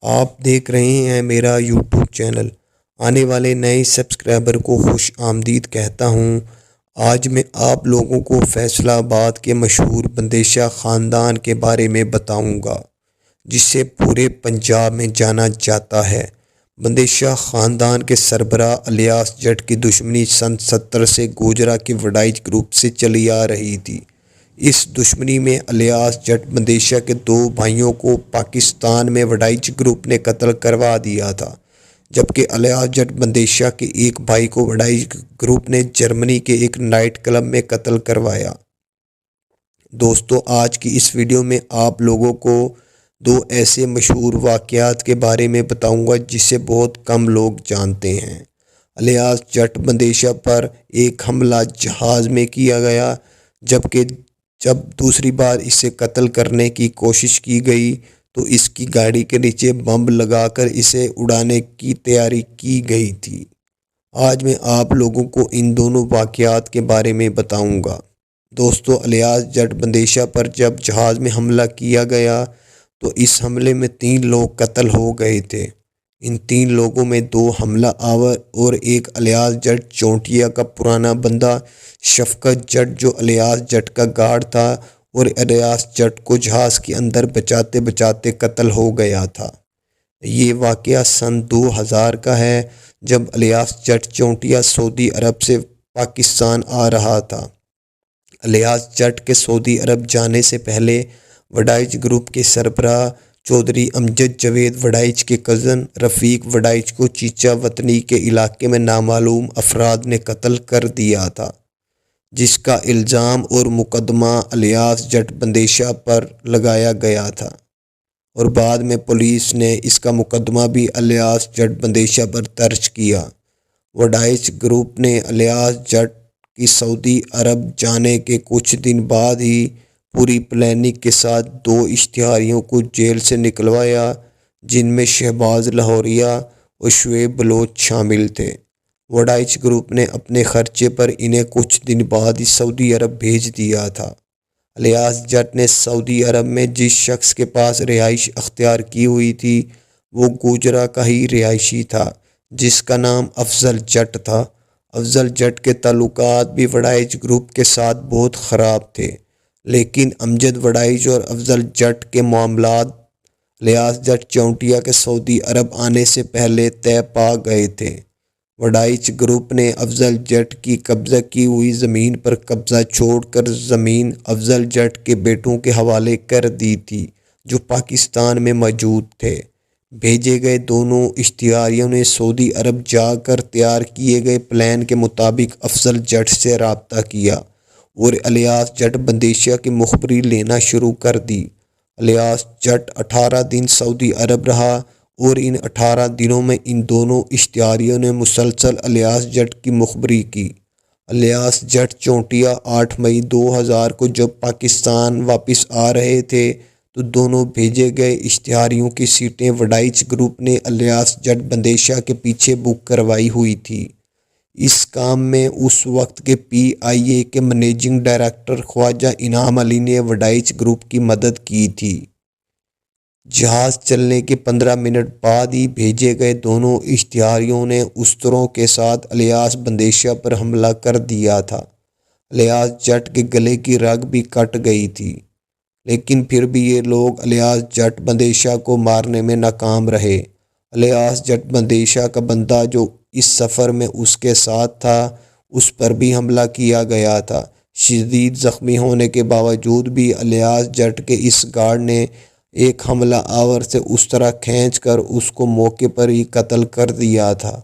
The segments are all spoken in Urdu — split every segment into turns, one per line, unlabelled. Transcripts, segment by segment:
آپ دیکھ رہے ہیں میرا یوٹیوب چینل۔ آنے والے نئے سبسکرائبر کو خوش آمدید کہتا ہوں۔ آج میں آپ لوگوں کو فیصل آباد کے مشہور بندے شاہ خاندان کے بارے میں بتاؤں گا، جسے پورے پنجاب میں جانا جاتا ہے۔ بندے شاہ خاندان کے سربراہ الیاس جٹ کی دشمنی سن 70 سے گوجرا کے وڈائچ گروپ سے چلی آ رہی تھی۔ اس دشمنی میں الیاس جٹ بندیشا کے 2 بھائیوں کو پاکستان میں وڈائچ گروپ نے قتل کروا دیا تھا، جبکہ الیاس جٹ بندیشا کے ایک بھائی کو وڈائچ گروپ نے جرمنی کے ایک نائٹ کلب میں قتل کروایا۔ دوستو، آج کی اس ویڈیو میں آپ لوگوں کو 2 ایسے مشہور واقعات کے بارے میں بتاؤں گا جسے بہت کم لوگ جانتے ہیں۔ الیاس جٹ بندیشا پر ایک حملہ جہاز میں کیا گیا، جبکہ جب دوسری بار اسے قتل کرنے کی کوشش کی گئی تو اس کی گاڑی کے نیچے بم لگا کر اسے اڑانے کی تیاری کی گئی تھی۔ آج میں آپ لوگوں کو ان دونوں واقعات کے بارے میں بتاؤں گا۔ دوستو، الیاس جٹ بندیشا پر جب جہاز میں حملہ کیا گیا تو اس حملے میں 3 لوگ قتل ہو گئے تھے۔ ان 3 لوگوں میں 2 حملہ آور اور ایک الیاس جٹ چونٹیا کا پرانا بندہ شفقت جٹ، جو الیاس جٹ کا گارڈ تھا اور الیاس جٹ کو جہاز کے اندر بچاتے بچاتے قتل ہو گیا تھا۔ یہ واقعہ سن 2000 کا ہے، جب الیاس جٹ چونٹیا سعودی عرب سے پاکستان آ رہا تھا۔ الیاس جٹ کے سعودی عرب جانے سے پہلے وڈائچ گروپ کے سربراہ چودھری امجد جاوید وڈائچ کے کزن رفیق وڈائچ کو چیچا وطنی کے علاقے میں نامعلوم افراد نے قتل کر دیا تھا، جس کا الزام اور مقدمہ الیاس جٹ بندیشا پر لگایا گیا تھا، اور بعد میں پولیس نے اس کا مقدمہ بھی الیاس جٹ بندیشا پر درج کیا۔ وڈائچ گروپ نے الیاس جٹ کی سعودی عرب جانے کے کچھ دن بعد ہی پوری پلاننگ کے ساتھ 2 اشتہاریوں کو جیل سے نکلوایا، جن میں شہباز لاہوریہ اور شعیب بلوچ شامل تھے۔ وڈائچ گروپ نے اپنے خرچے پر انہیں کچھ دن بعد ہی سعودی عرب بھیج دیا تھا۔ الیاس جٹ نے سعودی عرب میں جس شخص کے پاس رہائش اختیار کی ہوئی تھی وہ گوجرا کا ہی رہائشی تھا، جس کا نام افضل جٹ تھا۔ افضل جٹ کے تعلقات بھی وڈائچ گروپ کے ساتھ بہت خراب تھے، لیکن امجد وڈائچ اور افضل جٹ کے معاملات الیاس جٹ چونٹیا کے سعودی عرب آنے سے پہلے طے پا گئے تھے۔ وڈائچ گروپ نے افضل جٹ کی قبضہ کی ہوئی زمین پر قبضہ چھوڑ کر زمین افضل جٹ کے بیٹوں کے حوالے کر دی تھی، جو پاکستان میں موجود تھے۔ بھیجے گئے دونوں اشتہاریوں نے سعودی عرب جا کر تیار کیے گئے پلان کے مطابق افضل جٹ سے رابطہ کیا اور الیاس جٹ بندیشا کی مخبری لینا شروع کر دی۔ الیاس جٹ 18 دن سعودی عرب رہا اور ان 18 دنوں میں ان دونوں اشتہاریوں نے مسلسل الیاس جٹ کی مخبری کی۔ الیاس جٹ چونٹیا 8 مئی 2000 کو جب پاکستان واپس آ رہے تھے تو دونوں بھیجے گئے اشتہاریوں کی سیٹیں وڈائچ گروپ نے الیاس جٹ بندیشا کے پیچھے بک کروائی ہوئی تھی۔ اس کام میں اس وقت کے PIA کے منیجنگ ڈائریکٹر خواجہ انعام علی نے وڈائچ گروپ کی مدد کی تھی۔ جہاز چلنے کے 15 منٹ بعد ہی بھیجے گئے دونوں اشتہاریوں نے اسطوروں کے ساتھ الیاس بندیشا پر حملہ کر دیا تھا۔ الیاس جٹ کے گلے کی رگ بھی کٹ گئی تھی، لیکن پھر بھی یہ لوگ الیاس جٹ بندیشا کو مارنے میں ناکام رہے۔ الیاس جٹ بندیشا کا بندہ جو اس سفر میں اس کے ساتھ تھا، اس پر بھی حملہ کیا گیا تھا۔ شدید زخمی ہونے کے باوجود بھی الیاس جٹ کے اس گارڈ نے ایک حملہ آور سے اس طرح کھینچ کر اس کو موقع پر ہی قتل کر دیا تھا،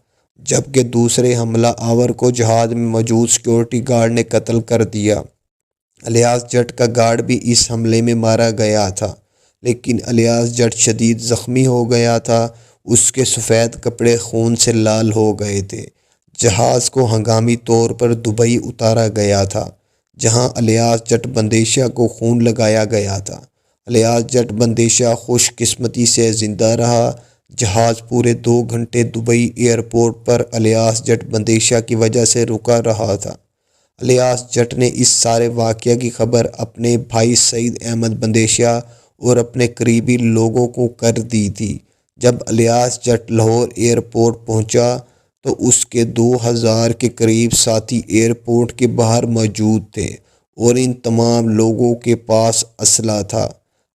جبکہ دوسرے حملہ آور کو جہاز میں موجود سیکورٹی گارڈ نے قتل کر دیا۔ الیاس جٹ کا گارڈ بھی اس حملے میں مارا گیا تھا، لیکن الیاس جٹ شدید زخمی ہو گیا تھا۔ اس کے سفید کپڑے خون سے لال ہو گئے تھے۔ جہاز کو ہنگامی طور پر دبئی اتارا گیا تھا، جہاں الیاس جٹ بندیشا کو خون لگایا گیا تھا۔ الیاس جٹ بندیشا خوش قسمتی سے زندہ رہا۔ جہاز پورے 2 گھنٹے دبئی ایئرپورٹ پر الیاس جٹ بندیشا کی وجہ سے رکا رہا تھا۔ الیاس جٹ نے اس سارے واقعہ کی خبر اپنے بھائی سعید احمد بندیشا اور اپنے قریبی لوگوں کو کر دی تھی، جب الیاس جٹ لاہور ایئرپورٹ پہنچا تو اس کے 2000 کے قریب ساتھی ایئرپورٹ کے باہر موجود تھے اور ان تمام لوگوں کے پاس اسلحہ تھا۔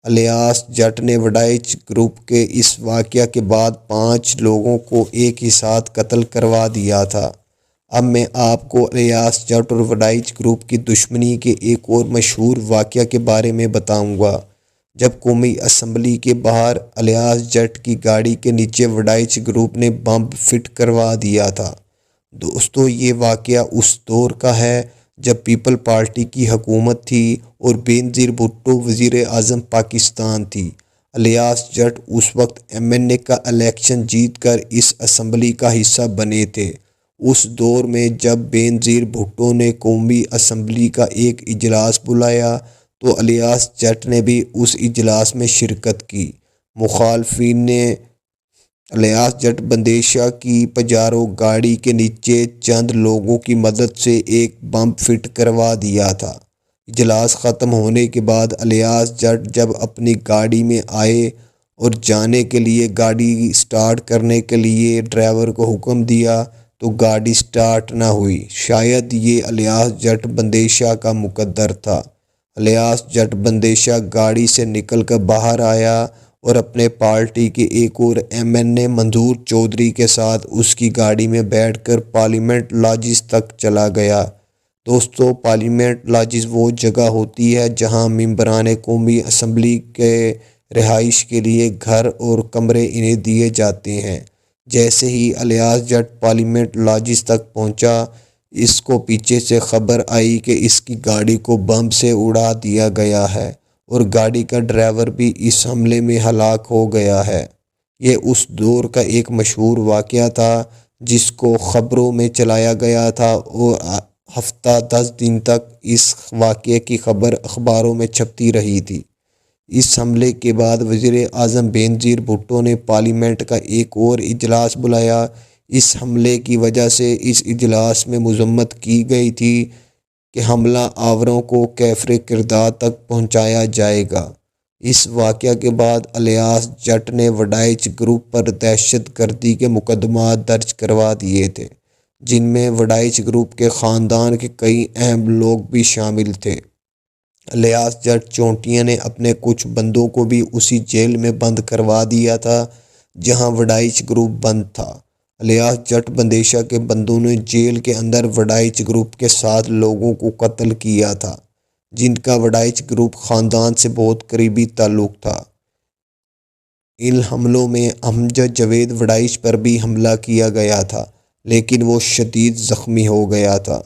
الیاس جٹ نے وڈائچ گروپ کے اس واقعہ کے بعد 5 لوگوں کو ایک ہی ساتھ قتل کروا دیا تھا۔ اب میں آپ کو الیاس جٹ اور وڈائچ گروپ کی دشمنی کے ایک اور مشہور واقعہ کے بارے میں بتاؤں گا۔ جب قومی اسمبلی کے باہر الیاس جٹ کی گاڑی کے نیچے وڈائچ گروپ نے بم فٹ کروا دیا تھا۔ دوستو، یہ واقعہ اس دور کا ہے جب پیپل پارٹی کی حکومت تھی اور بینظیر بھٹو وزیر اعظم پاکستان تھی۔ الیاس جٹ اس وقت MNA کا الیکشن جیت کر اس اسمبلی کا حصہ بنے تھے۔ اس دور میں جب بینظیر بھٹو نے قومی اسمبلی کا ایک اجلاس بلایا تو الیاس جٹ نے بھی اس اجلاس میں شرکت کی۔ مخالفین نے الیاس جٹ بندیشا کی پجارو گاڑی کے نیچے چند لوگوں کی مدد سے ایک بم فٹ کروا دیا تھا۔ اجلاس ختم ہونے کے بعد الیاس جٹ جب اپنی گاڑی میں آئے اور جانے کے لیے گاڑی سٹارٹ کرنے کے لیے ڈرائیور کو حکم دیا تو گاڑی سٹارٹ نہ ہوئی۔ شاید یہ الیاس جٹ بندیشا کا مقدر تھا۔ الیاس جٹ بندیشا گاڑی سے نکل کر باہر آیا اور اپنے پارٹی کے ایک اور MNA منظور چودھری کے ساتھ اس کی گاڑی میں بیٹھ کر پارلیمنٹ لاجز تک چلا گیا۔ دوستو، پارلیمنٹ لاجز وہ جگہ ہوتی ہے جہاں ممبران قومی اسمبلی کے رہائش کے لیے گھر اور کمرے انہیں دیے جاتے ہیں۔ جیسے ہی الیاس جٹ پارلیمنٹ لاجز تک پہنچا، اس کو پیچھے سے خبر آئی کہ اس کی گاڑی کو بم سے اڑا دیا گیا ہے اور گاڑی کا ڈرائیور بھی اس حملے میں ہلاک ہو گیا ہے۔ یہ اس دور کا ایک مشہور واقعہ تھا جس کو خبروں میں چلایا گیا تھا اور ہفتہ 10 دن تک اس واقعے کی خبر اخباروں میں چھپتی رہی تھی۔ اس حملے کے بعد وزیر اعظم بینظیر بھٹو نے پارلیمنٹ کا ایک اور اجلاس بلایا۔ اس حملے کی وجہ سے اس اجلاس میں مذمت کی گئی تھی کہ حملہ آوروں کو کیفر کردار تک پہنچایا جائے گا۔ اس واقعہ کے بعد الیاس جٹ نے وڈائچ گروپ پر دہشت گردی کے مقدمات درج کروا دیے تھے، جن میں وڈائچ گروپ کے خاندان کے کئی اہم لوگ بھی شامل تھے۔ الیاس جٹ چونٹیاں نے اپنے کچھ بندوں کو بھی اسی جیل میں بند کروا دیا تھا جہاں وڈائچ گروپ بند تھا۔ الیاس جٹ بندیشا کے بندوں نے جیل کے اندر وڈائچ گروپ کے 7 لوگوں کو قتل کیا تھا جن کا وڈائچ گروپ خاندان سے بہت قریبی تعلق تھا۔ ان حملوں میں امجد جاوید وڈائچ پر بھی حملہ کیا گیا تھا لیکن وہ شدید زخمی ہو گیا تھا۔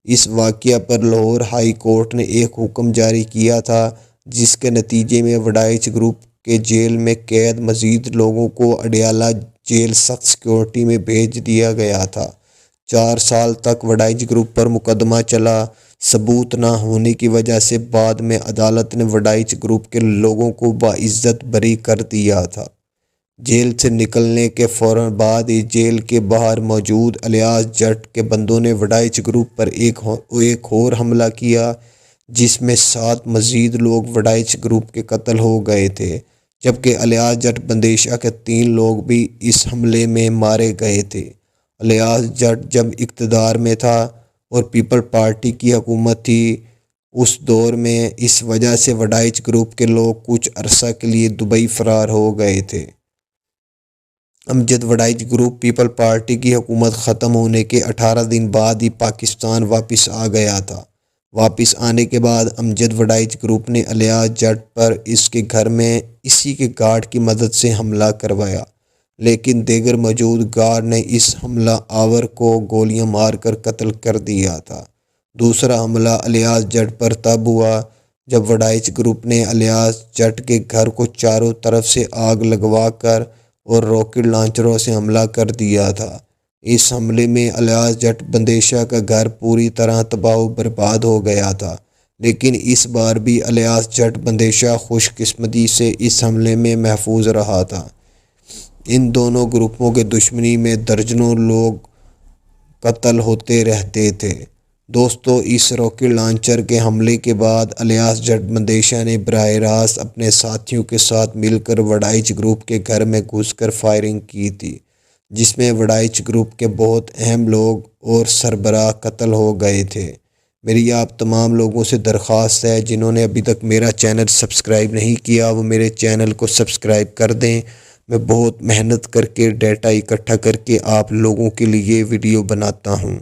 اس واقعہ پر لاہور ہائی کورٹ نے ایک حکم جاری کیا تھا جس کے نتیجے میں وڈائچ گروپ کے جیل میں قید مزید لوگوں کو اڈیالہ جیل سخت سیکورٹی میں بھیج دیا گیا تھا۔ 4 سال تک وڈائچ گروپ پر مقدمہ چلا۔ ثبوت نہ ہونے کی وجہ سے بعد میں عدالت نے وڈائچ گروپ کے لوگوں کو باعزت بری کر دیا تھا۔ جیل سے نکلنے کے فوراً بعد ہی جیل کے باہر موجود الیاس جٹ کے بندوں نے وڈائچ گروپ پر ایک اور حملہ کیا جس میں 7 مزید لوگ وڈائچ گروپ کے قتل ہو گئے تھے، جبکہ الیاس جٹ بندیشا کے 3 لوگ بھی اس حملے میں مارے گئے تھے۔ الیاس جٹ جب اقتدار میں تھا اور پیپل پارٹی کی حکومت تھی، اس دور میں اس وجہ سے وڈائچ گروپ کے لوگ کچھ عرصہ کے لیے دبئی فرار ہو گئے تھے۔ امجد وڈائچ گروپ پیپل پارٹی کی حکومت ختم ہونے کے 18 دن بعد ہی پاکستان واپس آ گیا تھا۔ واپس آنے کے بعد امجد وڈائچ گروپ نے الیاس جٹ پر اس کے گھر میں اسی کے گارڈ کی مدد سے حملہ کروایا، لیکن دیگر موجود گارڈ نے اس حملہ آور کو گولیاں مار کر قتل کر دیا تھا۔ دوسرا حملہ الیاس جٹ پر تب ہوا جب وڈائچ گروپ نے الیاس جٹ کے گھر کو چاروں طرف سے آگ لگوا کر اور راکٹ لانچروں سے حملہ کر دیا تھا۔ اس حملے میں الیاس جٹ بندیشا کا گھر پوری طرح تباہ و برباد ہو گیا تھا، لیکن اس بار بھی الیاس جٹ بندیشا خوش قسمتی سے اس حملے میں محفوظ رہا تھا۔ ان دونوں گروپوں کے دشمنی میں درجنوں لوگ قتل ہوتے رہتے تھے۔ دوستو اس راکٹ لانچر کے حملے کے بعد الیاس جٹ مندیشا نے براہ راست اپنے ساتھیوں کے ساتھ مل کر وڈائچ گروپ کے گھر میں گھس کر فائرنگ کی تھی، جس میں وڈائچ گروپ کے بہت اہم لوگ اور سربراہ قتل ہو گئے تھے۔ میری آپ تمام لوگوں سے درخواست ہے جنہوں نے ابھی تک میرا چینل سبسکرائب نہیں کیا وہ میرے چینل کو سبسکرائب کر دیں۔ میں بہت محنت کر کے ڈیٹا اکٹھا کر کے آپ لوگوں کے لیے ویڈیو بناتا ہوں۔